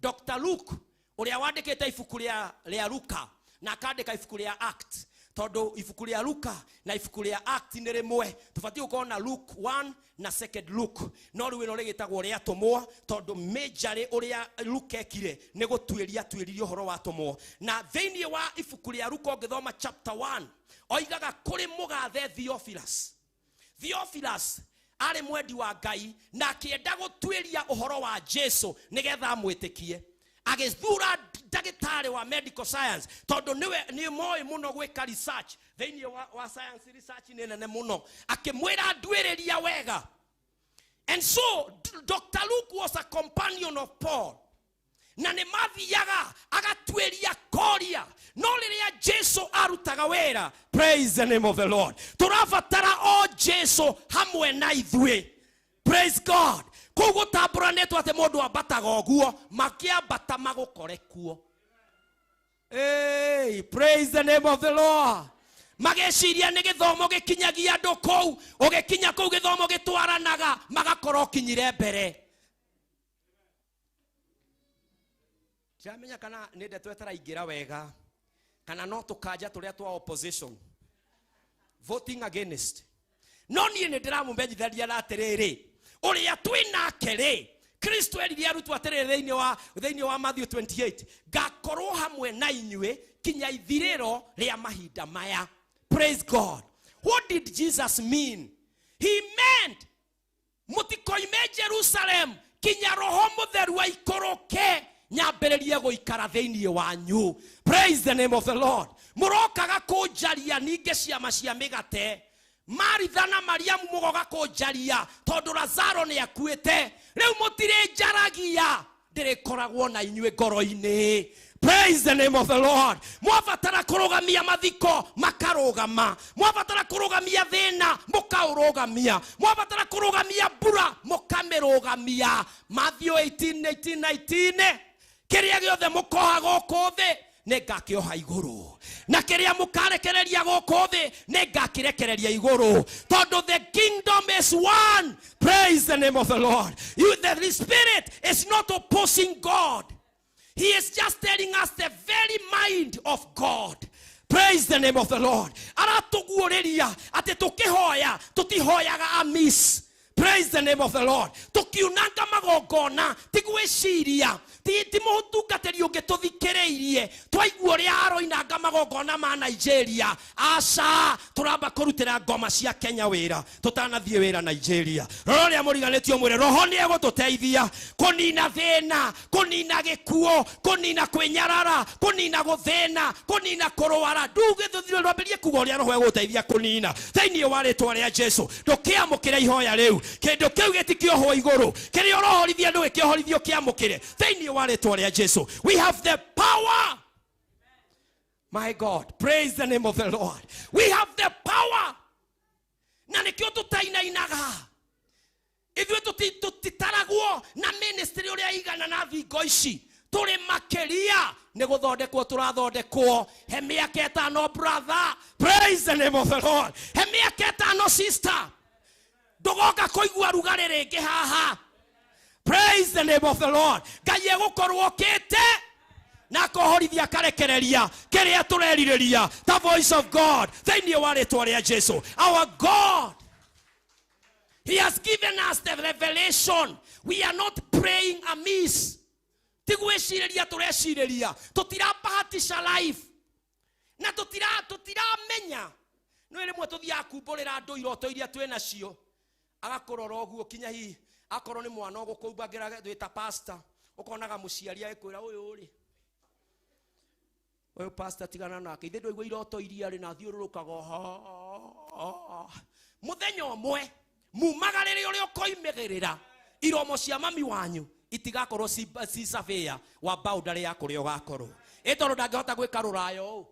[SPEAKER 1] Dr. Luke uria wandikite ibuku ria Luka na akandika ibuku ria Acts. Todo ibuku ria Luka na ibuku ria Acts ni rimwe. Tufati ukona Luke 1 na 2nd Luke. No riwe no rigitagwo ria tumwa todo majorly uria Luke ekire ni gutwiririo horo wa tumwa. Na theni wa ibuku ria Luka ngithoma chapter 1 oigaga kuri mugathe Theophilus ari mwendi wa Ngai na akienda gutwiria uhoro wa Jesu nigetha amwitikie agithura dagitari wa medical science tondu ni moi muno gwika research theni wa science research ni nene muno akimwira ndwiriria wega. And so Dr. Luke was a companion of Paul. Na ne mathiaga agatweria koria no riria Jesu arutaga wera. Praise the name of the Lord. Turafatara o Jesu hamwe na ithwe. Praise God. Kogo tabura netu ate mundu abataga oguo makia bata magukore kuo. Hey, praise the name of the Lord. Mageciria ni githomo gikinyagia andu kou ugikinya kou githomo gitwaranaga magakoro kinyire mbere. Jamenya kana nende twetara igira wega kana no tukaja turia twa opposition voting against. No nie ne ndiramumenyitharia na atiriri uria twina kere Kristo erire arutu atiriri thĩinĩ wa Matthew 28 ngakorwo hamwe na inyue kinya ithirĩro ria mahinda maya. Praise God. What did Jesus mean? He meant mutikoime Jerusalem kinya roho mutheru wa ikoroke nyabererie goikara thĩinĩ wanyu. Praise the name of the Lord. Murokaga kunjaria ninge ciama cia migate Maritha na Mariamu mugoga kunjaria tondu Lazaro ni akuite. Riu mutire njaragia ndirekoragwo na inyue ngoro-ini. Praise the name of the Lord. Mwabatara kurugamia mathiko makarugama. Mwabatara kurugamia thina mukaurugamia. Mwabatara kurugamia mbura mukamirugamia. Matthew 18:19. Kiria giothe mukoha guku thi ningakioha iguru, na kiria mukarekereria guku thi ningakirekereria iguru, tondu the kingdom is one. Praise the name of the Lord. The Spirit is not opposing God. He is just telling us the very mind of God. Praise the name of the Lord. Aratuguoreria ati tukihoya tutihoyaga amiss. Praise the name of the Lord. Tukiunanga magogona tigwiciria ti mutungateri ungi tuthikiriirie twaigua ria aroinanga magogona ma Nigeria. Asa turamba kurutira ngoma cia Kenya wira tutanathie wira Nigeria. Roro ria muriganitio mwire roho ni egututeithia kunina thina, kunina gikuo, kunina kwinyarara, kunina guthina, kunina kurwara. Nduge thuthire rwambirie kugo ria roho eguteithia kunina thiini wa ritwa ria Jesu. Ndukiamukira ihoya riu kindu kiu gitikioho iguru kiri orohorithia ndu gikiohorithio kiamukire thiini wa ritwa ria Jesu. We have the power. My God, praise the name of the Lord. We have the power. Na nikio tutainainaga ithuĩ tutitaragwo na ministry uria igana na thingo ici turi makeria ni guthondekwo turathondekwo. He miaka 5 brother. Praise the name of the Lord. He miaka 5 sister. Ndugoka kuigua rugari ringi haha. Praise the name of the Lord. Ngai egukorwo kite na kohorithia karekereria kiria tureririria the voice of God thiini wa ritwa ria Jesu. Our God, He has given us the revelation. We are not praying amiss. Tigwicireria turecireria tutirabahatisha life na tutiramenya no rimwe tuthia kumburira andu iroto iria twena cio agakorora oguo kinya hi akorwo ni mwana ogukumbagira twita pastor ukonaga muciari akwira uyu ri uyu pastor tigana nake ithe ndũigua iroto iria ri na thiururukaga muthenya umwe mumagarire uria ukoimegirira iromo cia mami wanyu itigakorwo si savia wa boundary ya kuria ugakorwo itondo ndangihota gwika rurayo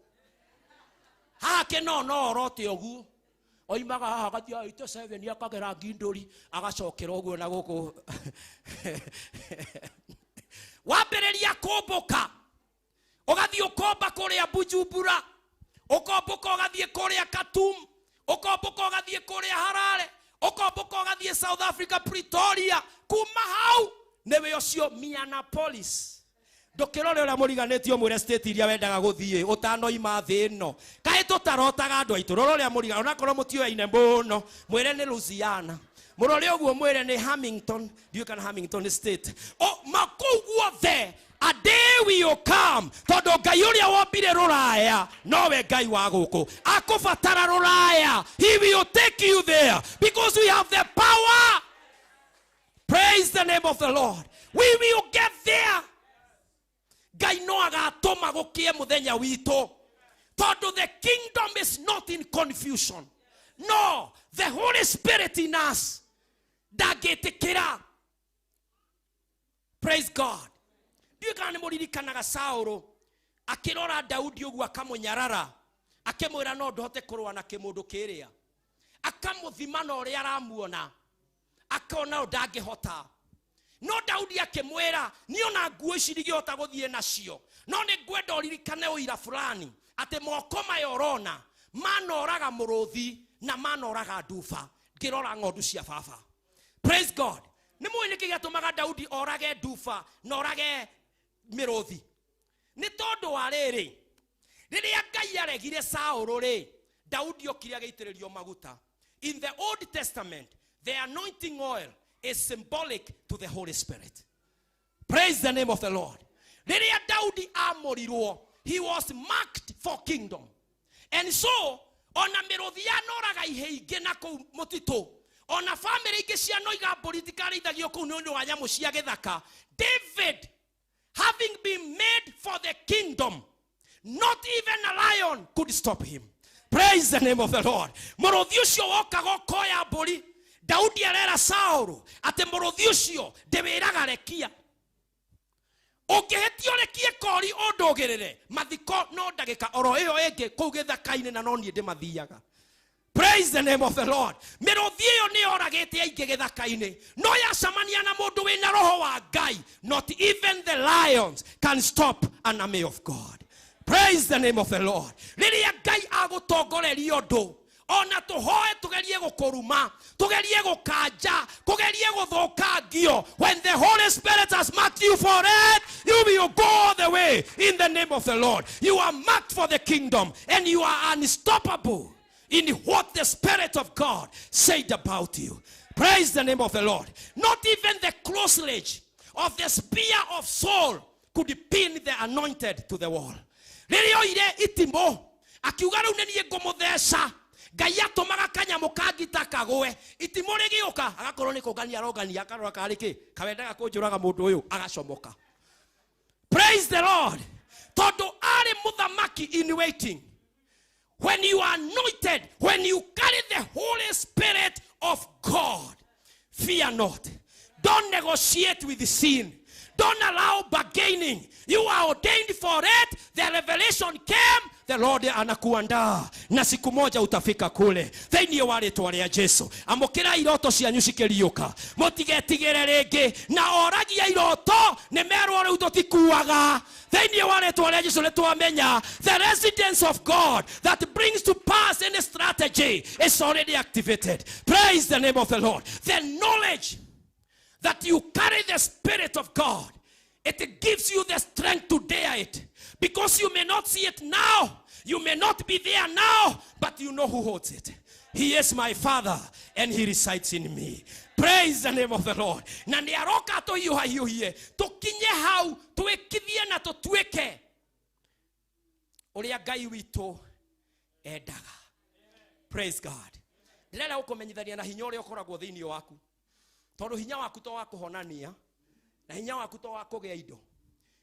[SPEAKER 1] hake no orote oguo oimaga haha gathia 87 akagera nginduri agacokera oguo na guku wambereria kumbuka ugathie ukomba kuria Bujumbura, ukombuka ugathie kuria Khartoum, ukombuka ugathie kuria Harare, ukombuka ugathie South Africa Pretoria. Kuma hau newe ucio Minneapolis. Ndukirore uria muriganitio mwire state iria wendaga guthie utanoima thino kae tutarotaga andu aitu. Roro uria muriga onakorwo mutioyaine muno mwire ni Louisiana, murore uguo mwire ni Hamilton. You can Hamilton state o makuguo the a day will come tondu Ngai uria wombire ruraya nowe Ngai wa guku akubatara ruraya. He will take you there because we have the power. Praise the name of the Lord. We will get there. Ngai no agatuma gukie muthenya witu tondu the kingdom is not in confusion. No, the Holy Spirit in us ndagetikira. Praise God. Ndiyo kana muririkanaga Saulo akirora Daudi ugu akamunyarara akimwira no ndohote kurwa na kimundu kiria akamuthima no ria aramuona akona ndangihota. No Daudi akimwira niona nguo ici ndigihota guthie nacio no ni ngwenda uririkane uira fulani ati moko mayorona manoraga muruthi na manoraga nduba ngirora ng'ondu cia baba. Praise God. Ni mwe niki gatumaga Daudi orage nduba na orage miruthi ni tondu wa riri riria Ngai aregire Saulo ri Daudi okire ageitiririo maguta. In the Old Testament the anointing oil is symbolic to the Holy Spirit. Praise the name of the Lord. Riria Daudi amorirwo, he was marked for kingdom. And so ona miruthi anoraga iheinge na ku mutito ona family ingi cia noiga political ithagio ku nundu wa nyamu cia githaka. David, having been made for the kingdom, not even a lion could stop him. Praise the name of the Lord. Mũrũthi ũcio wokaga koya mbũri. Daudi arera Saũlũ atĩ mũrũthi ũcio ndĩwĩraga rekia. Ũngĩhĩtio rekie kori ũndũgĩrĩre. Mathiko no ndagĩka oro ĩyo ĩngĩ kũu gĩthaka-inĩ na no niĩ ndĩmathiaga. Praise the name of the Lord. Mĩrũthi ĩyo nĩ oragĩte aingĩ gĩthaka-inĩ. No yacamania na mũndũ wĩna roho wa Ngai. Not even the lions can stop an army of God. Praise the name of the Lord. Rĩrĩa Ngai agũtongoreria ũndũ, ona tũhoe tũgerie gũkũruma, tũgerie gũkanja, kũgerie gũthũkangio. When the Holy Spirit has marked you for it, you will go all the way in the name of the Lord. You are marked for the kingdom and you are unstoppable in what the Spirit of God said about you. Praise the name of the Lord. Not even the close edge of the spear of Saul could pin the anointed to the wall. Rĩrĩa oire itimũ, akiuga rĩu nĩ niĩ ngũmũtheca, Ngai atũmaga kanyamũ kangita kagwe, itimũ rĩgĩũka, agakorwo nĩ kũngania arongania, akarora karĩ kĩ, kawendaga kũnjũraga mũndũ ũyũ, agacomoka. Praise the Lord. Tondũ arĩ mũthamaki in waiting. When you are anointed, when you carry the Holy Spirit of God, fear not. Don't negotiate with sin. Don't allow bargaining. You are ordained for it. The revelation came. The Lord anakuandaa. Na siku moja utafika kule. Thĩinĩ wa rĩĩtwa rĩa Jesũ. Amũkĩra iroto cianyu cikĩriũka. Mũtigetigĩre rĩngĩ. Na oragia iroto nĩ merwo rĩu tũtikuaga. Thĩinĩ wa rĩĩtwa rĩa Jesũ nĩtwamenya. The residence of God that brings to pass any strategy is already activated. Praise the name of the Lord. The knowledge that you carry the Spirit of God, it gives you the strength to dare it. Because you may not see it now, you may not be there now, but you know who holds it. He is my Father and He resides in me. Praise the name of the Lord. Na nĩ aroka tũhiũhahiũhie, tũkinye hau, twĩkithie na tũtuĩke ũrĩa Ngai witũ endaga. Praise God. Ndĩrenda gũkũmenyithania na hinya ũrĩa ũkoragwo thĩinĩ waku. Tondũ hinya waku to wa kũhonania, na hinya waku to wa kũgĩa indo.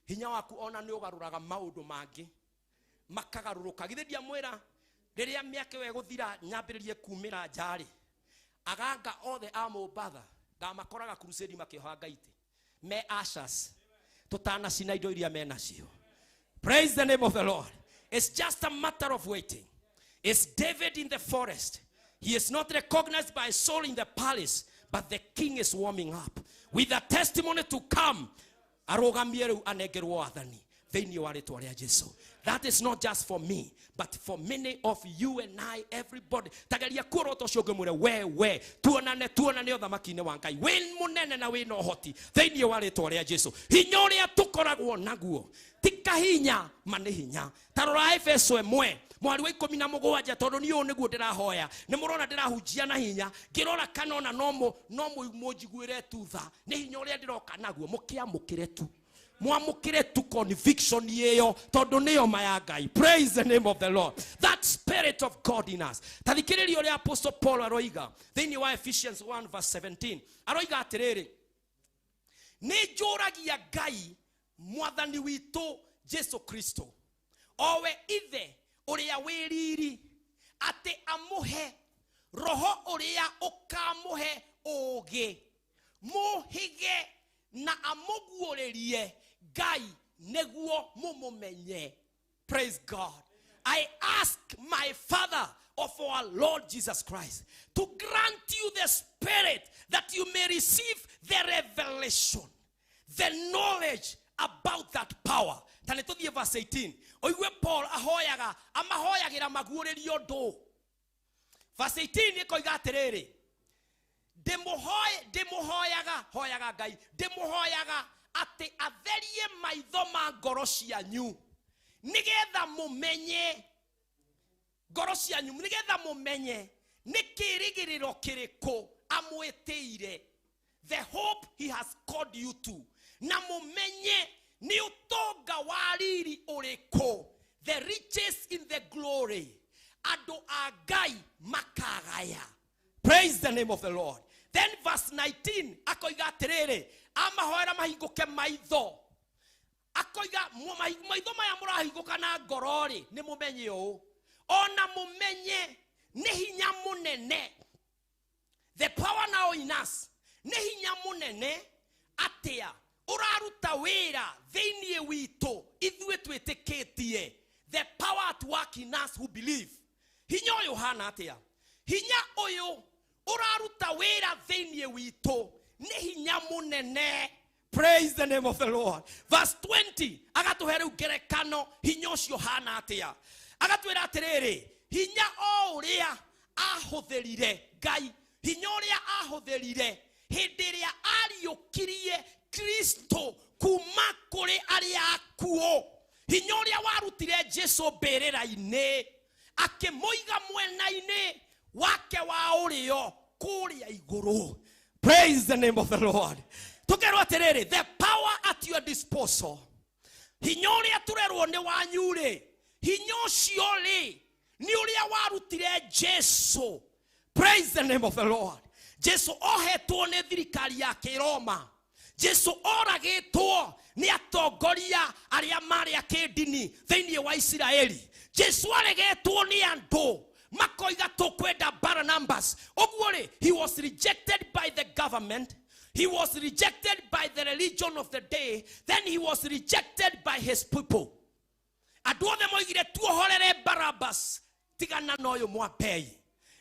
[SPEAKER 1] Hinya waku ona nĩ ũgarũraga maũndũ mangĩ, makagarũrũka. Githĩ ndiamwĩra rĩrĩa mĩaka ĩyo ĩgũthira nyambĩrĩrie kumĩra njarĩ, aganga othe a Mombatha ngamakoraga crusade makĩoha ngaiti, me ashas, tũtanacina indo iria menacio. Praise the name of the Lord. It's just a matter of waiting. It's David in the forest. He is not recognized by Saul in the palace, but the king is warming up with a testimony to come. Arogamie rĩu anegerwo wathani thĩinĩ wa rĩĩtwa rĩa Jesũ. That is not just for me, but for many of you and I, everybody. Tageria kuoroto cio ngĩmwĩre we tuonane ũthamaki-inĩ wa Ngai. Wĩ mũnene na wĩ na ũhoti thĩinĩ wa rĩĩtwa rĩa Jesũ. Hinya ũrĩa tũkoragwo naguo ti kahinya, ma nĩ hinya. Ta rora Efeso 1 mwari wa 17 tondũ niĩ nĩguo ndĩrahoya. Nĩ mũrona ndĩrahunjia na hinya, ngĩrora kanona no mũnjiguĩre tu tha. Nĩ hinya ũrĩa ndĩroka naguo, mũkĩamũkĩre tu. Mwamũkĩre tu conviction ĩyo tondũ nĩyo maya Ngai. Praise the name of the Lord. That Spirit of God in us. Tathikĩrĩria ũrĩa Apostle Paul aroiga thĩinĩ wa Ephesians 1 verse 17. Aroiga atĩrĩrĩ, nĩ njũragia Ngai mwathani witũ Jesu Kristo, owe ithe ũrĩa wĩ riri, atĩ amũhe roho ũrĩa ũkamũhe ũũgĩ, mũhige na amũguũrĩrie Ngai nĩguo mũmũmenye. Praise God. I ask my Father of our Lord Jesus Christ to grant you the Spirit that you may receive the revelation, the knowledge about that power. Tanetodie verse 18. Oiwe Paul amahoyagira maguũrĩrio ndũ. Verse 18 ĩkoiga atĩrĩrĩ, hoyaga Ngai, ndĩmũhoyaga atĩ atherie maitho ma ngoro cianyu nĩgetha mũmenye, ngoro cianyu nĩgetha mũmenye nĩ kĩĩrĩgĩrĩro kĩrĩkũ amwĩtĩire, the hope he has called you to, na mũmenye ni utonga wa riri ũrĩkũ, the riches in the glory andũ a Ngai makagaya. Praise the name of the Lord. Then verse 19 akoiga atĩrĩrĩ, amahoera mahingũke maitho, akoiga maitho maya mũrahingũka na ngoro-rĩ nĩ mũmenye ũũ, ona mumenye ne hinya munene. The power now in us ne hinya munene atia uraruta wera theinie wito ithue twiteketie. The power at work in us who believe. Hinya oyo hana atia hinya oyo uraruta wera theinie wito ne hinya munene. Praise the name of the Lord. Verse 20 agatuheru gerekano hinya ocio hana atia agatwira atiriri hinya o uria ahutherire Ngai hinya uria ahutherire hindi iria ariukirie Kristo kuma kuri aria akuo. Hinya uria warutire Jesu berera-ini akimuiga mwena-ini wake wa urio kuria iguru. Praise the name of the Lord. Tukerwo atiriri the power at your disposal. Hinya uria turerwo ni wanyure hinya ucio ri ni uria warutire Jesu. Praise the name of the Lord. Jesu ohetwo ni thirikari ya Kiroma. Jesu oragitwo ni atongoria aria mari akindini theinie wa Israeli. Jesu aregetwo ni andu makoiga tukwenda Barnabas. Ogwore he was rejected by the government. He was rejected by the religion of the day. Then he was rejected by his people. Aduothe moigire tuohorere Barnabas tigana noyo mwapei.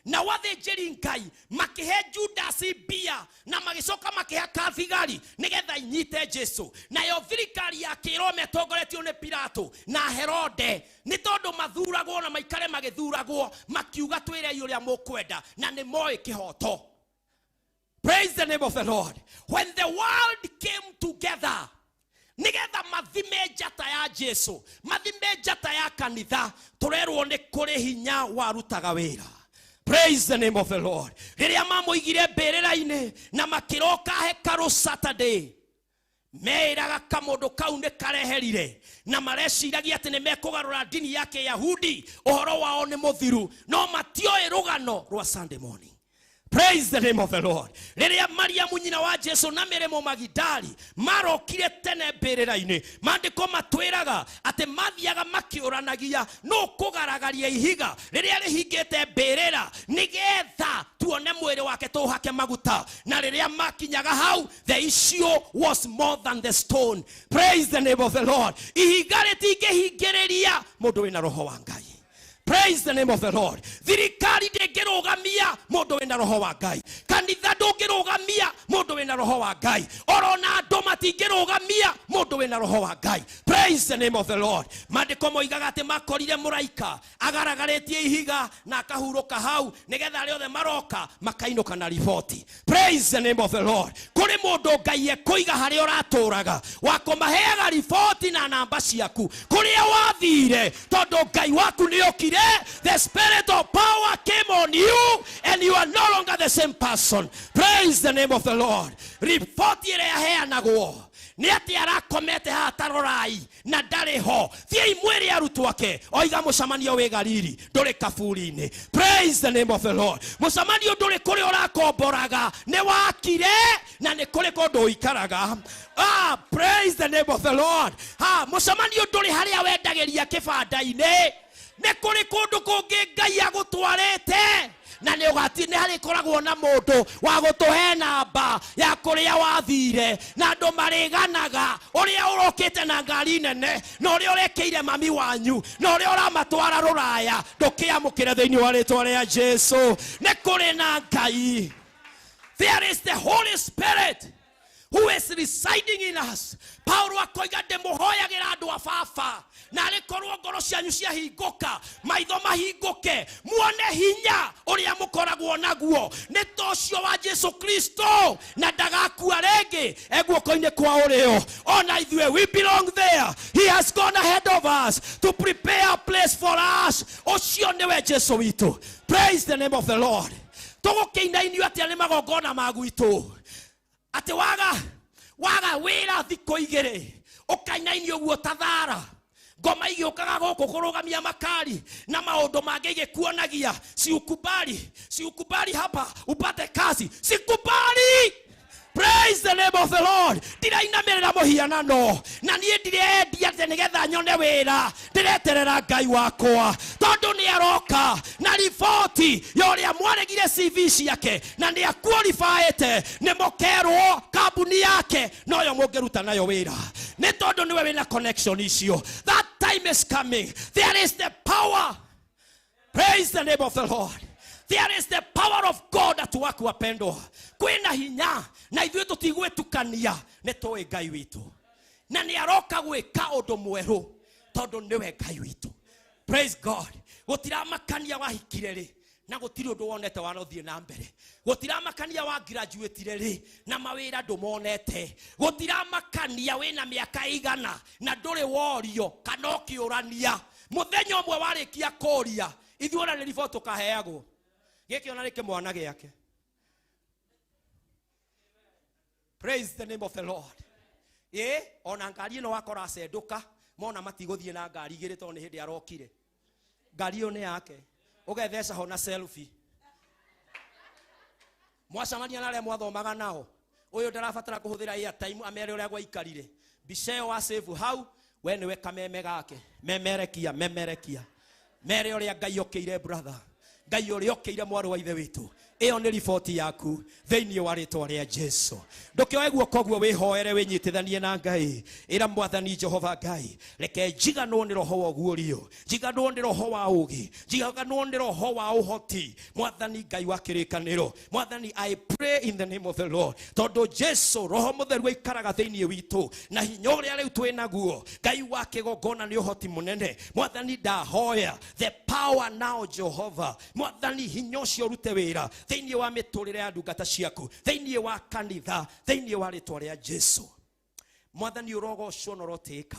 [SPEAKER 1] Na wathe jeringai makihe Judas bia na magicoka makihe kathigari nigetha inyite Jesu. Na yo thirikari ya Kirome tongoretio ni Pilato na Herode ni tondu mathuragwo na maikare magithuragwo makiuga twire yuria mukwenda na ni moi kihoto. Praise the name of the Lord. When the world came together nigetha mathime njata ya Jesu mathime njata ya kanitha turerwo ni kuri hinya warutaga wira. Praise the name of the Lord. Riria mamuigire berera-ini na makiroka hekaru Saturday meiraga kamundu kau ni kareherire na mareciragia ati ni mekugarura dini yake Yahudi uhoro wao ni muthiru no matioe rugano rwa Sunday morning. Praise the name of the Lord. Riria Maria munyina wa Jesu na Miremo Magidali marokire tene berera-ini mandiko matwiraga ati mathiaga makiuranagia no kugaragaria ihiga riria rihingite berera nigetha tuone mwiri wake tuhake maguta na riria makinyaga hau the issue was more than the stone. Praise the name of the Lord. Ihiga ritingihingiriria mundu wina roho wa Ngai. Praise the name of the Lord. Thirikari ndengirugamia mundu wina roho wa Ngai. Kanitha ndungirugamia mundu wina roho wa Ngai. Orona andu matingirugamia mundu wina roho wa Ngai. Praise the name of the Lord. Mandiko moigaga ati makorire muraika agaragaritie ihiga na akahuruka hau nigetha ari othe maroka makainuka na riboti. Praise the name of the Lord. Kuri mundu Ngai ekuiga hari oraturaga wakomaheaga riboti na namba ciaku kuria wathire tondu Ngai waku ni okire. The spirit of power came on you and you are no longer the same person. Praise the name of the Lord. Ripoti ire yaheanagwo ni ati arakomete hatarorai na ndari ho thie mwiri arutwo ake oiga mucamanio wi Galili nduri kaburi-ini. Praise the name of the Lord. Mucamanio nduri kuri urakomboraga ni wakire na ni kuri kundu ikaraga. Praise the name of the Lord. Mucamanio nduri haria wendagiria kibanda-ini ne kuri kundu kungi Ngai agutwarete na ni ugati ni hari koragwo na mundu wa gutuhe namba ya kuria wathire na andu mariganaga uria urokite na ngari nene na uria urekeire mami wanyu na uria uramatwara ruraya ndukiamukire thiini wa ritwa ria Jesu. Ne kuri na Ngai. There is the Holy Spirit who is residing in us. Paulo akoiga ndemuhoyagira andu a baba na rikorwo ngoro cianyu ciahinguka maitho mahinguke muone hinya uria mukoragwo naguo ni tocio wa Jesu Kristo na ndagakua rege eguoko-ini kwa urio. Ona ithue we belong there. He has gone ahead of us to prepare a place for us. Ucio niwe Jesu witu. Praise the name of the Lord. Tugukiina inyu ati ni magongona magwitu ati waga wira thiko igire ukaina inyu guo tathara ngoma igiokaga guku kurugamia makari na maundu mangi igikuonagia siukubali hapa upate kazi sikubali. Praise the name of the Lord. Ndirainamirira muhianano na nie ndirendia ati nigetha nyone wira ndireterera Ngai wakwa tondu ni aroka na riboti yoria mwaregire CV ciake na ni aqualified ni mokerwo kambuni yake no yo mungeruta nayo wira ni tondu niwe wina connection icio. That time is coming. There is the power. Praise the name of the Lord. There is the power of God at work, wapendwa. Kwina hinya na ithuĩ tutigwetukania nĩ tũĩ Ngai witũ na nĩ aroka gwĩka ũndũ mwerũ tondũ nĩwe Ngai witũ. Praise God. Gũtiramakania wahikire rĩ na gũtirĩ ũndũ wonete wanothiĩ na mbere. Gũtiramakania wa graduate rĩ na mawĩra ndũmonete. Gũtiramakania wĩna mĩaka igana na ndũrĩ worio kana ũkĩũrania. Mũthenya ũmwe warĩkia kũria ithuĩ ona nĩ riboti ũkaheagwo. Gĩkĩ ona nĩ kĩmwana gĩake. Praise the name of the Lord. Ona ngari ĩno wakora acenduka mona matigũthiĩ na ngari igĩrĩ tondũ nĩ hĩndĩ arokire. Ngari ĩyo nĩ yake. Ũgetheca ho na selfie. Mwacamania na arĩa mwathomaga nao. Ũyũ ndarabatara kũhũthĩra airtime amere ũrĩa gwaikarire. Mbica ĩyo wa save hau we nĩwe kameme gake. Memerekia. Mere ũrĩa Ngai okĩire brother. Ngai ũrĩa okĩire mwarĩ wa ithe witũ. Ĩyo nĩ riboti yaku thĩinĩ wa rĩtwa rĩa Jesu. Ndũkĩoe guoko guo wĩhoere wĩnyitithanie na Ngai. Ĩra Mwathani Jehova Ngai, reke njiganwo nĩ roho wa guorio, njiganwo nĩ roho wa ũgi, njiganwo nĩ roho wa ũhoti. Mwathani Ngai wa kĩrĩkanĩro. Mwathani, I pray in the name of the Lord. Tondũ Jesu roho mũtheru aikaraga thĩinĩ witũ na hinya ũrĩa rĩu twĩ naguo. Ngai wa kĩgongona nĩ ũhoti mũnene. Mwathani ndahoya the power now Jehovah. Mwathani hinya ũcio ũrute wĩra thĩinĩ wa mĩtũrĩre ya ndungata ciaku, thĩinĩ wa kanitha, thĩinĩ wa rĩtwa rĩa Jesu. Mwathani ũrogocwo na ũrotĩka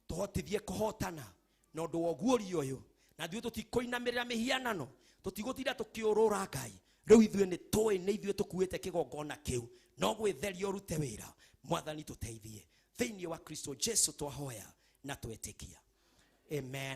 [SPEAKER 1] tũhotithie kũhotana na ũndũ wa ũguũrio ũyũ na ithuĩ tũtikũinamĩrĩra mĩhianano, tũtigũtinda tũkĩũrũra Ngai. Rĩu ithuĩ nĩ tũĩ nĩ ithuĩ tũkuĩte kĩgongona kĩu no gwĩtheria ũrute wĩra. Mwathani tũteithie thĩinĩ wa Kristo Jesu twahoya na twetĩkia. Amen.